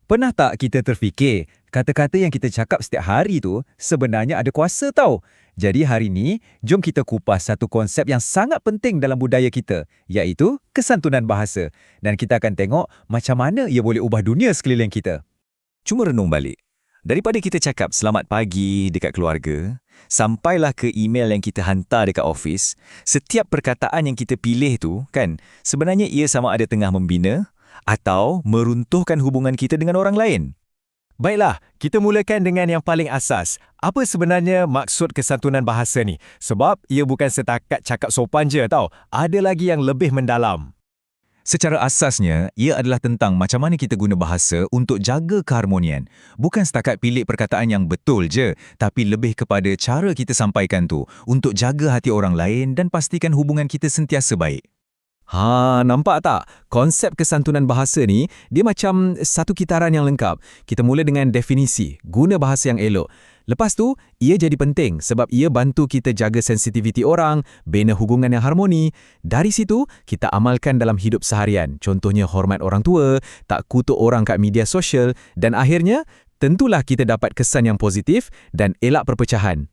Pernah tak kita terfikir, kata-kata yang kita cakap setiap hari tu sebenarnya ada kuasa tau. Jadi hari ni, jom kita kupas satu konsep yang sangat penting dalam budaya kita, iaitu kesantunan bahasa. Dan kita akan tengok macam mana ia boleh ubah dunia sekeliling kita. Cuma renung balik. Daripada kita cakap selamat pagi dekat keluarga, sampailah ke email yang kita hantar dekat office, setiap perkataan yang kita pilih tu, kan, sebenarnya ia sama ada tengah membina atau meruntuhkan hubungan kita dengan orang lain. Baiklah, kita mulakan dengan yang paling asas. Apa sebenarnya maksud kesantunan bahasa ni? Sebab ia bukan setakat cakap sopan je tau. Ada lagi yang lebih mendalam. Secara asasnya, ia adalah tentang macam mana kita guna bahasa untuk jaga keharmonian. Bukan setakat pilih perkataan yang betul je, tapi lebih kepada cara kita sampaikan tu untuk jaga hati orang lain dan pastikan hubungan kita sentiasa baik. Nampak tak? Konsep kesantunan bahasa ni, dia macam satu kitaran yang lengkap. Kita mula dengan definisi, guna bahasa yang elok. Lepas tu, ia jadi penting sebab ia bantu kita jaga sensitiviti orang, bina hubungan yang harmoni. Dari situ, kita amalkan dalam hidup seharian. Contohnya hormat orang tua, tak kutuk orang kat media sosial, dan akhirnya, tentulah kita dapat kesan yang positif dan elak perpecahan.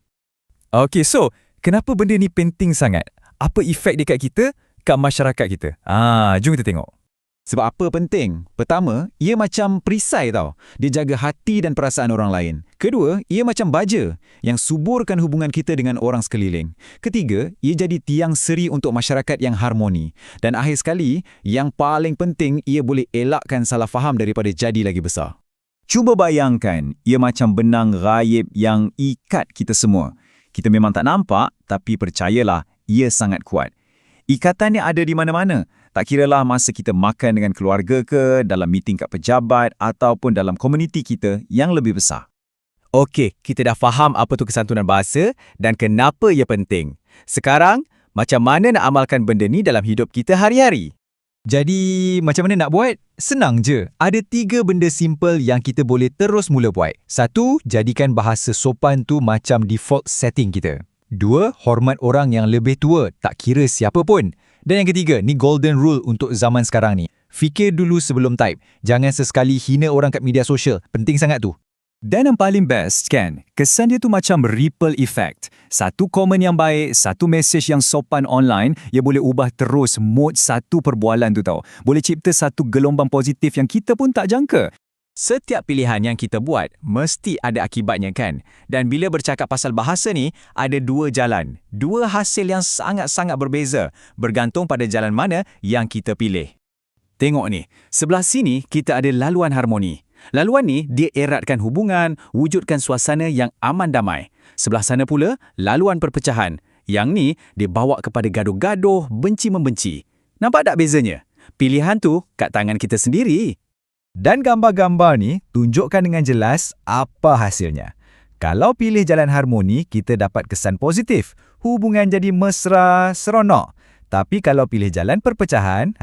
Okey, so, kenapa benda ni penting sangat? Apa efek dia kat kita? Kat masyarakat kita. Jom kita tengok. Sebab apa penting? Pertama, ia macam perisai tau. Dia jaga hati dan perasaan orang lain. Kedua, ia macam baja yang suburkan hubungan kita dengan orang sekeliling. Ketiga, ia jadi tiang seri untuk masyarakat yang harmoni. Dan akhir sekali, yang paling penting, ia boleh elakkan salah faham daripada jadi lagi besar. Cuba bayangkan, ia macam benang ghaib yang ikat kita semua. Kita memang tak nampak, tapi percayalah, ia sangat kuat. Ikatannya ada di mana-mana. Tak kiralah masa kita makan dengan keluarga ke, dalam meeting kat pejabat ataupun dalam komuniti kita yang lebih besar. Okey, kita dah faham apa tu kesantunan bahasa dan kenapa ia penting. Sekarang, macam mana nak amalkan benda ni dalam hidup kita hari-hari? Jadi, macam mana nak buat? Senang je. Ada 3 benda simple yang kita boleh terus mula buat. 1, jadikan bahasa sopan tu macam default setting kita. 2, hormat orang yang lebih tua, tak kira siapa pun. Dan yang ketiga, ni golden rule untuk zaman sekarang ni. Fikir dulu sebelum type. Jangan sesekali hina orang kat media sosial. Penting sangat tu. Dan yang paling best kan, kesan dia tu macam ripple effect. Satu komen yang baik, satu message yang sopan online, ia boleh ubah terus mood satu perbualan tu tau. Boleh cipta satu gelombang positif yang kita pun tak jangka. Setiap pilihan yang kita buat mesti ada akibatnya kan? Dan bila bercakap pasal bahasa ni, ada 2 jalan. 2 hasil yang sangat-sangat berbeza, bergantung pada jalan mana yang kita pilih. Tengok ni, sebelah sini kita ada laluan harmoni. Laluan ni dia eratkan hubungan, wujudkan suasana yang aman damai. Sebelah sana pula, laluan perpecahan. Yang ni dia bawa kepada gaduh-gaduh, benci-membenci. Nampak tak bezanya? Pilihan tu kat tangan kita sendiri. Dan gambar-gambar ni tunjukkan dengan jelas apa hasilnya. Kalau pilih jalan harmoni, kita dapat kesan positif. Hubungan jadi mesra, seronok. Tapi kalau pilih jalan perpecahan,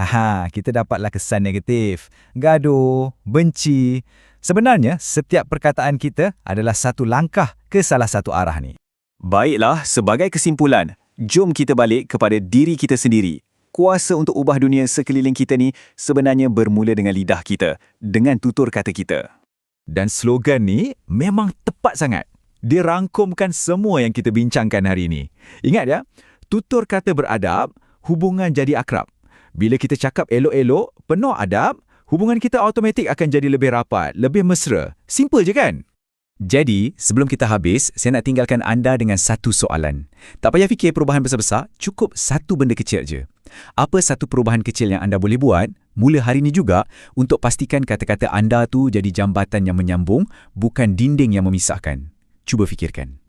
kita dapatlah kesan negatif. Gaduh, benci. Sebenarnya, setiap perkataan kita adalah satu langkah ke salah satu arah ni. Baiklah, sebagai kesimpulan, jom kita balik kepada diri kita sendiri. Kuasa untuk ubah dunia sekeliling kita ni sebenarnya bermula dengan lidah kita, dengan tutur kata kita. Dan slogan ni memang tepat sangat. Dia rangkumkan semua yang kita bincangkan hari ini. Ingat ya, tutur kata beradab, hubungan jadi akrab. Bila kita cakap elok-elok, penuh adab, hubungan kita automatik akan jadi lebih rapat, lebih mesra. Simple je kan? Jadi, sebelum kita habis, saya nak tinggalkan anda dengan satu soalan. Tak payah fikir perubahan besar-besar, cukup satu benda kecil je. Apa satu perubahan kecil yang anda boleh buat, mula hari ini juga, untuk pastikan kata-kata anda tu jadi jambatan yang menyambung, bukan dinding yang memisahkan? Cuba fikirkan.